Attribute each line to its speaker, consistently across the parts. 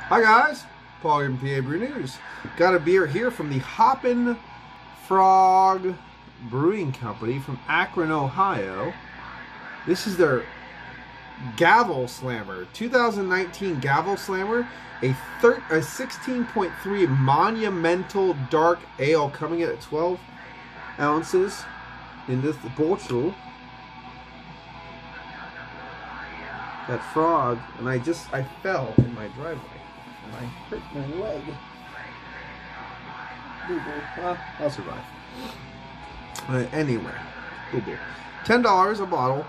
Speaker 1: Hi guys, Paul here from PABREWNEWS. Got a beer here from the Hoppin Frog Brewing Company from Akron, Ohio. This is their Gavel Slammer, 2019 Gavel Slammer, a 16.3 monumental dark ale coming in at 12 ounces in this bottle. That frog, and I fell in my driveway. And I hurt my leg. I'll survive. Anyway, $10 a bottle.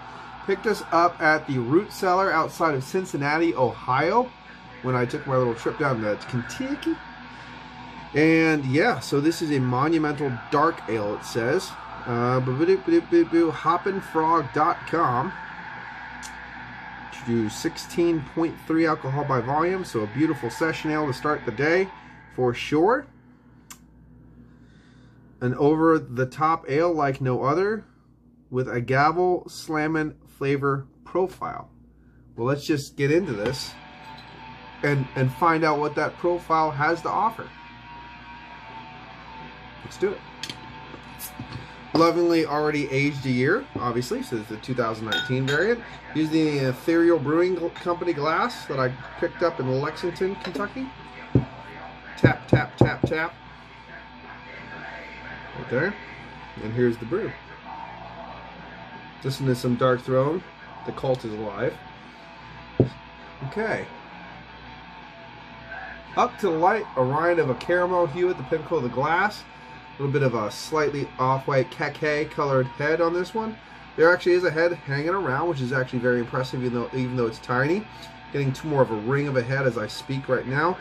Speaker 1: Picked us up at the Root Cellar outside of Cincinnati, Ohio, when I took my little trip down to Kentucky. And yeah, so this is a monumental dark ale, it says. Hoppinfrog.com. Do 16.3 alcohol by volume, so a beautiful session ale to start the day for sure. An over-the-top ale like no other with a Gavel Slammin' flavor profile. Well, let's just get into this and find out what that profile has to offer. Let's do it. Lovingly already aged a year, obviously, so it's the 2019 variant. Using the Ethereal Brewing Company glass that I picked up in Lexington, Kentucky. Tap, tap, tap, tap. Right there. And here's the brew. Listen to some Dark Throne. The cult is alive. Okay. Up to the light, a rind of a caramel hue at the pinnacle of the glass. A little bit of a slightly off-white khaki colored head on this one. There actually is a head hanging around, which is actually very impressive, even though it's tiny. Getting to more of a ring of a head as I speak right now.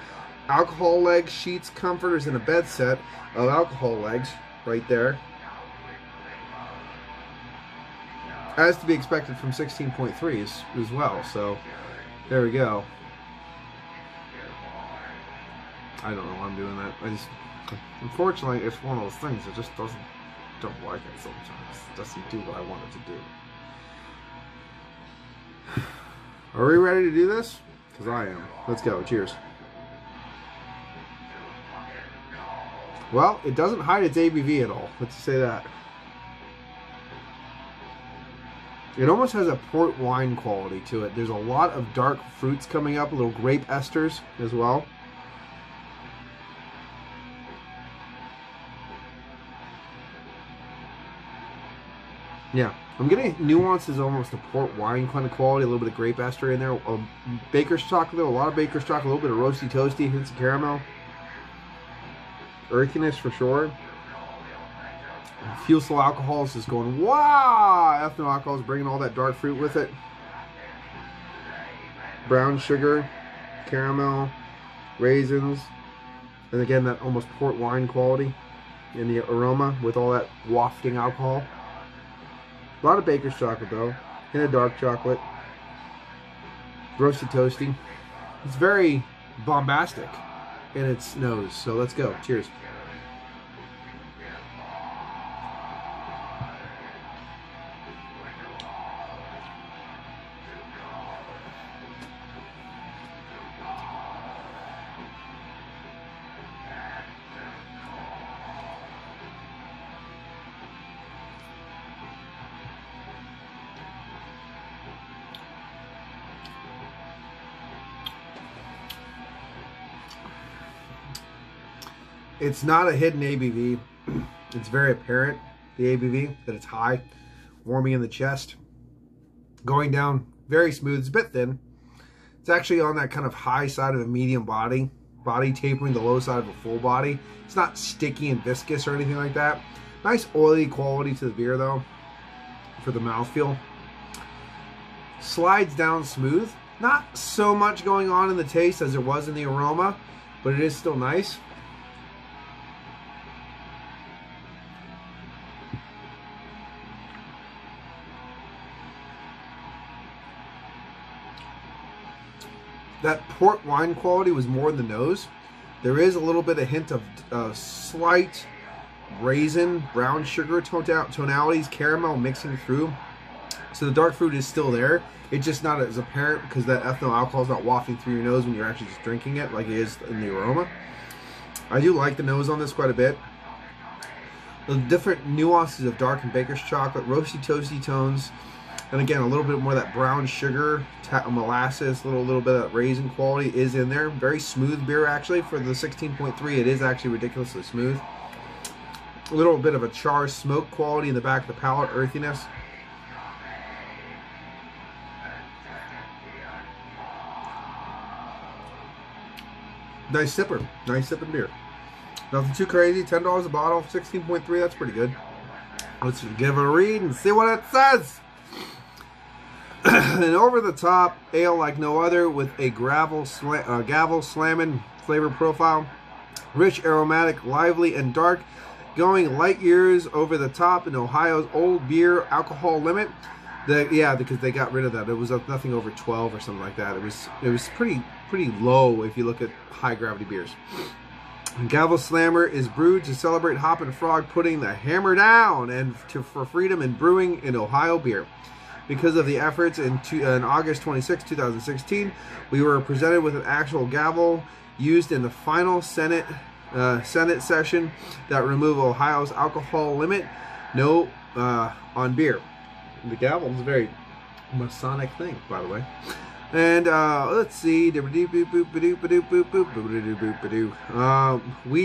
Speaker 1: Alcohol legs, sheets, comforters, and a bed set of alcohol legs right there. As to be expected from 16.3 as well, so there we go. I don't know why I'm doing that. Unfortunately, it's one of those things that just don't like it sometimes. It doesn't do what I want it to do. Are we ready to do this? Because I am. Let's go. Cheers. Well, it doesn't hide its ABV at all. Let's say that. It almost has a port wine quality to it. There's a lot of dark fruits coming up, little grape esters as well. Yeah, I'm getting nuances, almost a port wine kind of quality, a little bit of grape ester in there, a baker's chocolate, a lot of baker's chocolate, a little bit of roasty toasty, hints of caramel, earthiness for sure. Fuel alcohol is just going, wow! Ethanol alcohol is bringing all that dark fruit with it. Brown sugar, caramel, raisins, and again that almost port wine quality in the aroma with all that wafting alcohol. A lot of baker's chocolate though, and a dark chocolate, roasted toasty. It's very bombastic in its nose, so let's go. Cheers. It's not a hidden ABV. It's very apparent, the ABV, that it's high, warming in the chest. Going down very smooth. It's a bit thin. It's actually on that kind of high side of a medium body tapering the low side of a full body. It's not sticky and viscous or anything like that. Nice oily quality to the beer though, for the mouthfeel. Slides down smooth. Not so much going on in the taste as there was in the aroma, but it is still nice. That port wine quality was more in the nose. There is a little bit of hint of slight raisin, brown sugar tonalities, caramel mixing through. So the dark fruit is still there. It's just not as apparent because that ethanol alcohol is not wafting through your nose when you're actually just drinking it like it is in the aroma. I do like the nose on this quite a bit. The different nuances of dark and baker's chocolate, roasty toasty tones, and again a little bit more of that brown sugar, molasses, a little bit of that raisin quality is in there. Very smooth beer actually for the 16.3. It is actually ridiculously smooth. A little bit of a char smoke quality in the back of the palate, earthiness. Nice sipper, nice sipping beer. Nothing too crazy. $10 a bottle, 16.3. That's pretty good. Let's give it a read and see what it says. An over-the-top ale like no other with a Gavel slamming flavor profile. Rich, aromatic, lively, and dark. Going light years over the top in Ohio's old beer alcohol limit. Yeah, because they got rid of that. It was nothing over 12 or something like that. It was pretty low if you look at high gravity beers. Gavel Slammer is brewed to celebrate Hoppin Frog putting the hammer down and for freedom in brewing in Ohio beer. Because of the efforts in August 26, 2016, we were presented with an actual gavel used in the final Senate session that removed Ohio's alcohol limit on beer. The gavel is a very Masonic thing, by the way. And let's see. We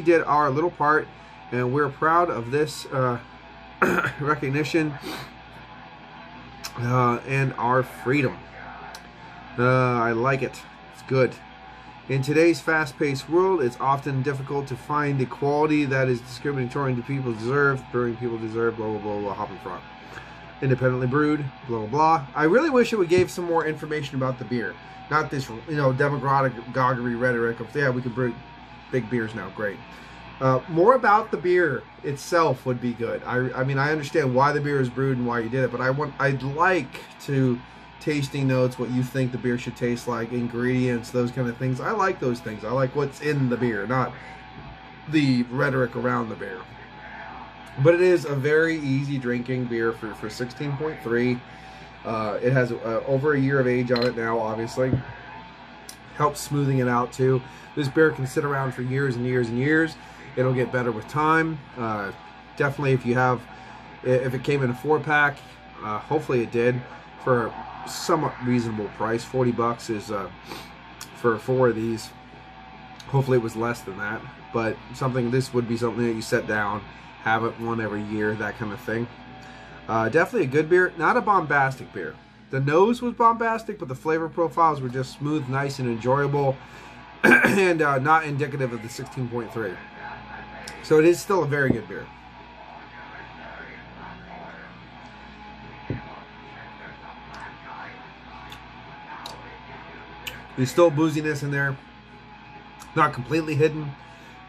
Speaker 1: did our little part, and we're proud of this recognition and our freedom. I like it. It's good. In today's fast-paced world, it's often difficult to find the quality that is discriminatory to people deserve, brewing people deserve, blah, blah, blah, blah, Hoppin Frog. Independently brewed, blah, blah, blah. I really wish it would give some more information about the beer. Not this, demagoguery rhetoric of, yeah, we can brew big beers now, great. More about the beer itself would be good. I mean, I understand why the beer is brewed and why you did it, but I'd like to tasting notes, what you think the beer should taste like, ingredients, those kind of things. I like those things. I like what's in the beer, not the rhetoric around the beer. But it is a very easy drinking beer for 16.3. It has over a year of age on it now, obviously. Helps smoothing it out too. This beer can sit around for years and years and years. It'll get better with time. Definitely if it came in a 4-pack, hopefully it did, for a somewhat reasonable price. 40 bucks is for 4 of these. Hopefully it was less than that, but this would be something that you set down, have it one every year, that kind of thing. Definitely a good beer, not a bombastic beer. The nose was bombastic, but the flavor profiles were just smooth, nice, and enjoyable, and not indicative of the 16.3. So it is still a very good beer. There's still booziness in there, not completely hidden,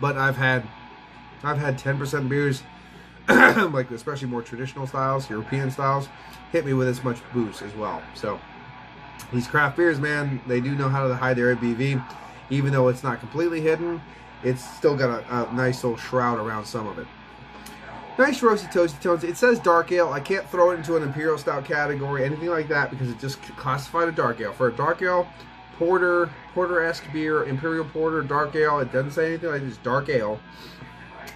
Speaker 1: but I've had 10% beers, like especially more traditional styles, European styles, hit me with as much booze as well. So these craft beers, man, they do know how to hide their ABV. Even though it's not completely hidden, it's still got a nice little shroud around some of it. Nice roasty toasty tones. It says dark ale. I can't throw it into an imperial stout category, anything like that, because it just classified a dark ale. For a dark ale, porter-esque beer, imperial porter, dark ale, it doesn't say anything like this, dark ale.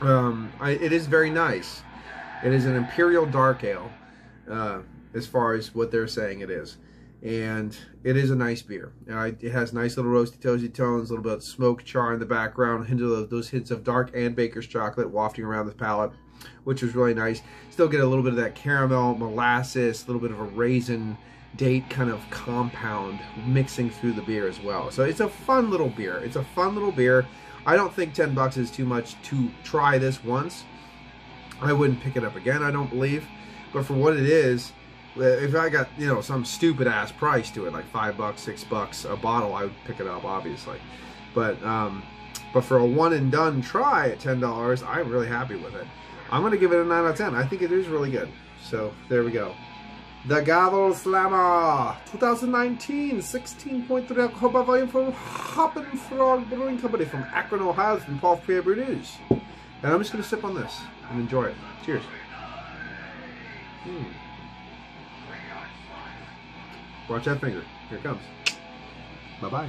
Speaker 1: It is very nice. It is an imperial dark ale, as far as what they're saying it is. And it is a nice beer. It has nice little roasty toasty tones, a little bit of smoke char in the background, those hints of dark and baker's chocolate wafting around the palate, which was really nice. Still get a little bit of that caramel, molasses, a little bit of a raisin date kind of compound mixing through the beer as well. So it's a fun little beer. It's a fun little beer. I don't think 10 bucks is too much to try this once. I wouldn't pick it up again, I don't believe. But for what it is, if I got, some stupid ass price to it, like $5, $6 a bottle, I would pick it up, obviously. But for a one and done try at $10, I'm really happy with it. I'm going to give it a 9 out of 10. I think it is really good. So there we go. The Gavel Slammer 2019 16.3 alcohol by volume from Hoppin Frog Brewing Company from Akron, Ohio. From PABREWNEWS. And I'm just going to sip on this and enjoy it. Cheers. Watch that finger. Here it comes. Bye-bye.